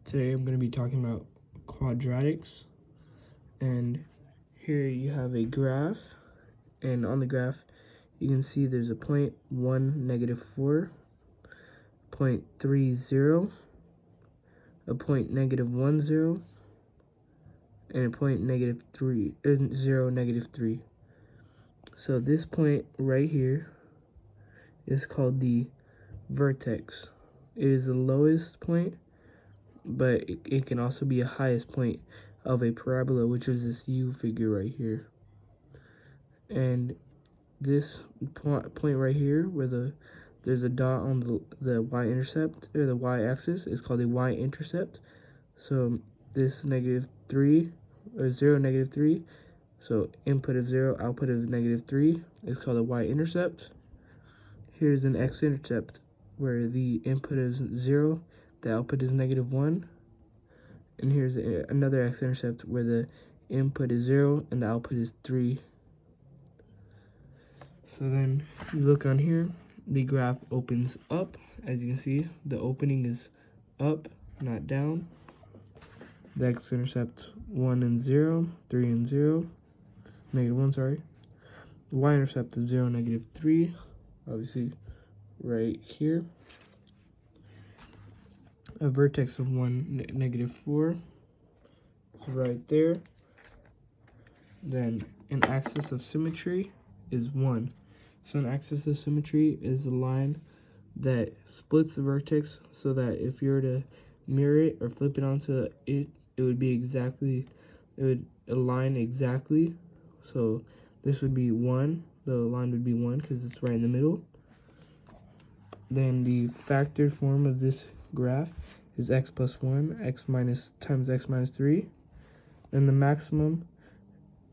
Today I'm going to be talking about quadratics, and here you have a graph, and on the graph you can see there's a point 1, -4, point 3, 0, a point -1, 0, and a point -3, 0, -3. So this point right here is called the vertex. It is the lowest point, but it can also be a highest point of a parabola, which is this U figure right here. And this point right here, where there's a dot on the y-intercept, or the y-axis, is called a y-intercept. So this -3, or 0, -3, so input of 0, output of -3 is called a y-intercept. Here's an x-intercept, where the input is 0, the output is -1. And here's another x-intercept where the input is 0 and the output is 3. So then you look on here, the graph opens up. As you can see, the opening is up, not down. The x-intercept 1 and 0, 3 and 0, -1, sorry. The y-intercept is 0, -3, obviously right here. A vertex of 1, -4, so right there. Then an axis of symmetry is 1. So an axis of symmetry is a line that splits the vertex, so that if you were to mirror it or flip it onto it, it would align exactly. So this would be 1, the line would be 1 because it's right in the middle. Then the factored form of this graph is x plus 1, times x minus 3. Then the maximum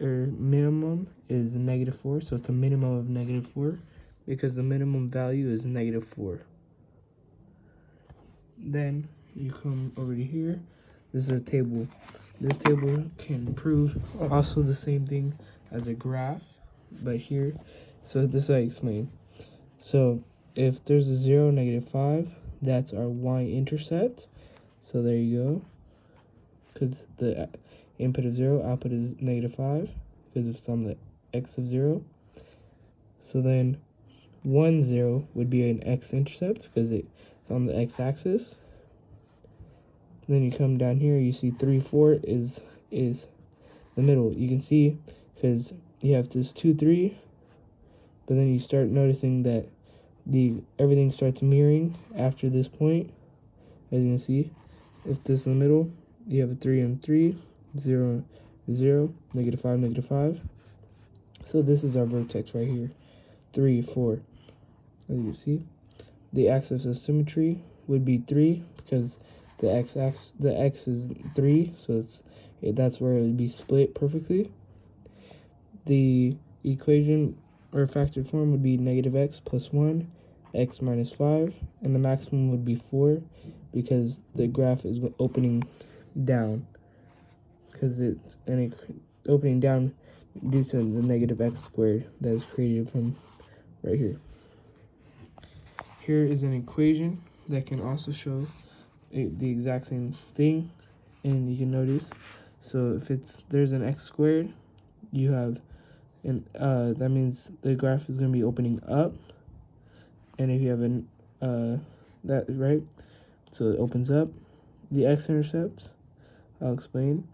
or minimum is -4, so it's a minimum of -4 because the minimum value is -4. Then you come over to here. This is a table. This table can prove also the same thing as a graph, but here, so this is how I explain. So if there's a 0, -5, that's our y-intercept. So there you go, because the input of 0, output is -5, because it's on the x of 0. So then 1, 0 would be an x-intercept, because it's on the x-axis. Then you come down here, you see 3, 4 is the middle. You can see, because you have this 2, 3, but then you start noticing that everything starts mirroring after this point. As you can see, if this is the middle, you have a 3 and 3, 0, 0, -5, -5. So this is our vertex right here, 3, 4. As you see, the axis of symmetry would be 3 because the x is 3, so that's where it would be split perfectly. The equation or factored form would be -x plus 1, x minus 5, and the maximum would be 4 because the graph is opening down, because it's opening down due to the -x squared that is created from right here. Here is an equation that can also show the exact same thing, and you can notice, so if there's an x squared, you have that means the graph is going to be opening up, and if you have that right, so it opens up. The x-intercept, I'll explain.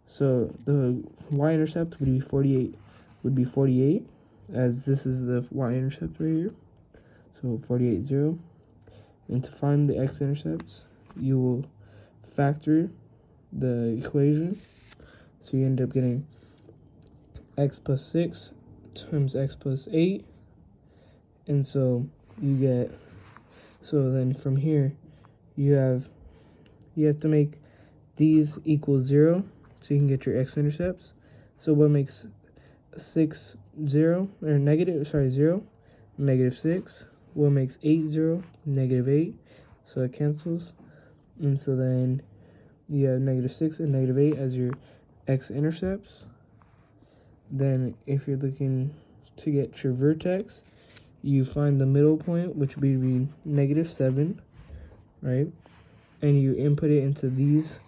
So the y-intercept would be 48, as this is the y-intercept right here. So 48, 0. And to find the x-intercepts, you will factor the equation. So you end up getting x plus 6 times x plus 8. And so you get, so then from here, you have to make these equal 0 so you can get your x-intercepts. So what makes 6 0, or -0, -6. What makes 8 0, -8, so it cancels. And so then you have -6 and -8 as your x-intercepts. Then if you're looking to get your vertex, you find the middle point, which would be -7, right? and you input it into these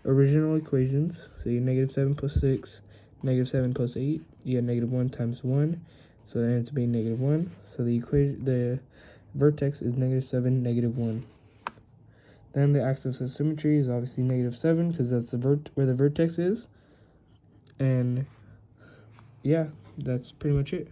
original equations. So you negative 7 plus 6, negative 7 plus 8, you get negative 1 times 1, so that ends up being negative 1. So the vertex is negative 7, negative 1. Then the axis of symmetry is obviously negative 7 because that's where the vertex is. And yeah, that's pretty much it.